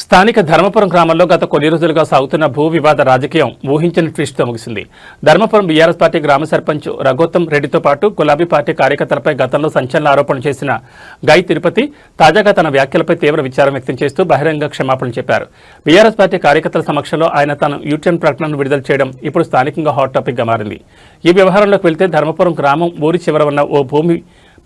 స్థానిక ధర్మపురం గ్రామంలో గత కొన్ని రోజులుగా సాగుతున్న భూ వివాద రాజకీయం ఊహించని ట్విస్ట్తో ముగిసింది. ధర్మపురం బీఆర్ఎస్ పార్టీ గ్రామ సర్పంచ్ రఘోత్తమ్ రెడ్డితో పాటు గులాబీ పార్టీ కార్యకర్తలపై గతంలో సంచలన ఆరోపణలు చేసిన గై తిరుపతి తాజాగా తన వ్యాఖ్యలపై తీవ్ర విచారం వ్యక్తం చేస్తూ బహిరంగ క్షమాపణలు చెప్పారు. బీఆర్ఎస్ పార్టీ కార్యకర్తల సమక్షంలో ఆయన తన యూటర్న్ ప్రకటనను విడుదల చేయడం ఇప్పుడు స్థానికంగా హాట్ టాపిక్గా మారింది. ఈ వ్యవహారంలోకి వెళ్తే ధర్మపురం గ్రామం ఊరి చివర ఉన్న ఓ భూమి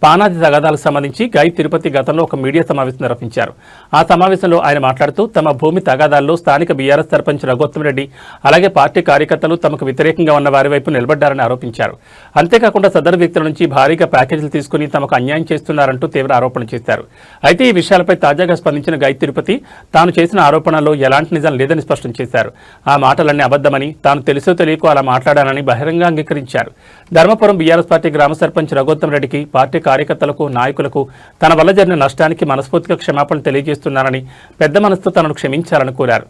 పానాది తగాదాలకు సంబంధించి గై తిరుపతి గతంలో ఒక మీడియా సమావేశం నిర్వహించారు. ఆ సమావేశంలో ఆయన మాట్లాడుతూ తమ భూమి తగాదాల్లో స్థానిక బీఆర్ఎస్ సర్పంచ్ రఘోత్తమ్ రెడ్డి అలాగే పార్టీ కార్యకర్తలు తమకు వ్యతిరేకంగా ఉన్న వారి వైపు నిలబడ్డారని ఆరోపించారు. అంతేకాకుండా సదరు వ్యక్తుల నుంచి భారీగా ప్యాకేజీలు తీసుకుని తమకు అన్యాయం చేస్తున్నారంటూ తీవ్ర ఆరోపణలు చేశారు. అయితే ఈ విషయాలపై తాజాగా స్పందించిన గై తిరుపతి తాను చేసిన ఆరోపణల్లో ఎలాంటి నిజం లేదని స్పష్టం చేశారు. ఆ మాటలన్నీ అబద్దమని, తాను తెలుసో తెలియకో అలా మాట్లాడానని బహిరంగ అంగీకరించారు. ధర్మపురం బీఆర్ఎస్ పార్టీ గ్రామ సర్పంచ్ రఘోత్తమ్ రెడ్డికి పార్టీ కార్యకర్తలకు, నాయకులకు తన వల్ల జరిగిన నష్టానికి మనస్ఫూర్తిగా క్షమాపణలు తెలియజేస్తున్నానని, పెద్ద మనసుతో తనను క్షమించాలని కోరారు.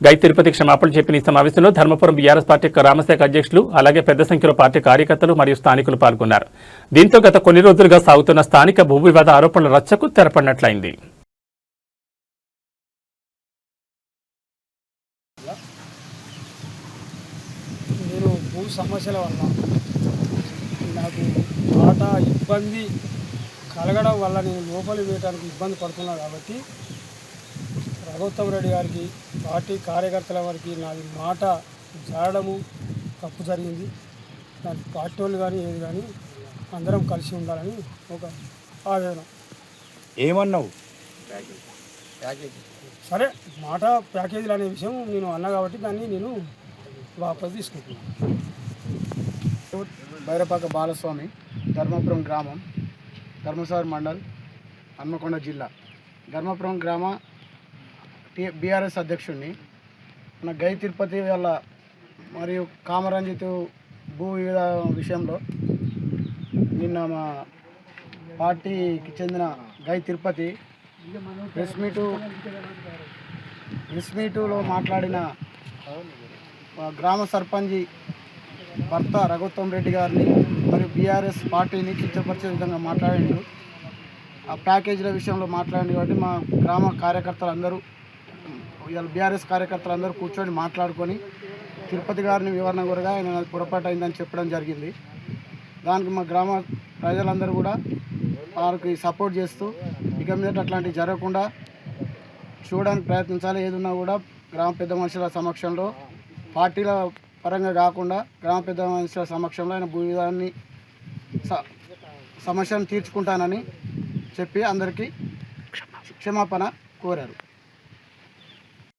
గై తిరుపతి క్షమాపణలు చెప్పిన ఈ సమావేశంలో ధర్మపురం బీఆర్ఎస్ పార్టీ గ్రామశాఖ అధ్యక్షులు అలాగే పెద్ద సంఖ్యలో పార్టీ కార్యకర్తలు మరియు స్థానికులు పాల్గొన్నారు. దీంతో గత కొన్ని రోజులుగా సాగుతున్న స్థానిక భూ వివాద ఆరోపణల రచ్చకు తెరపడినట్లయింది. నేను భూ సమస్యల వల్ల నాకు ఆట ఇబ్బంది కలగడం వల్ల నేను లోపలి వేయడానికి ఇబ్బంది పడుతున్నాను. కాబట్టి రఘోత్తమ్ రెడ్డి గారికి, పార్టీ కార్యకర్తల వారికి నాది మాట జారడము తప్పు జరిగింది. దానికి పార్టీ వాళ్ళు కానీ ఏది కానీ అందరం కలిసి ఉండాలని ఒక ఆవేదన. ఏమన్నావు? సరే, మాట ప్యాకేజీలు అనే విషయం నేను అన్నా కాబట్టి దాన్ని నేను వాపసు తీసుకుంటున్నాను. బైరపాక బాలస్వామి, ధర్మపురం గ్రామం, ధర్మసాగర్ మండల్, హన్మకొండ జిల్లా. ధర్మపురం గ్రామ బీఆర్ఎస్ అధ్యక్షుడిని. మన గై తిరుపతి వల్ల మరియు కామరంజిత్ భూ వివిధ విషయంలో నిన్న మా పార్టీకి చెందిన గై తిరుపతి ప్రెస్ మీటులో మాట్లాడిన గ్రామ సర్పంచ్ భర్త రఘోత్తమ్ రెడ్డి గారిని మరియు బీఆర్ఎస్ పార్టీని కించపరిచే విధంగా మాట్లాడిండు. ఆ ప్యాకేజీల విషయంలో మాట్లాడింది కాబట్టి మా గ్రామ కార్యకర్తలందరూ, ఇవాళ బీఆర్ఎస్ కార్యకర్తలందరూ కూర్చొని మాట్లాడుకొని తిరుపతి గారిని వివరణ కోరగా ఆయన పొరపాటు అయిందని చెప్పడం జరిగింది. దానికి మా గ్రామ ప్రజలందరూ కూడా వారికి సపోర్ట్ చేస్తూ ఇక మీద అట్లాంటివి జరగకుండా చూడడానికి ప్రయత్నించాలి. ఏదున్నా కూడా గ్రామ పెద్ద మనుషుల సమక్షంలో, పార్టీల పరంగా కాకుండా గ్రామ పెద్ద మనుషుల సమక్షంలో ఆయన భూ విధాన్ని సమస్యను తీర్చుకుంటానని చెప్పి అందరికీ క్షమాపణ కోరారు.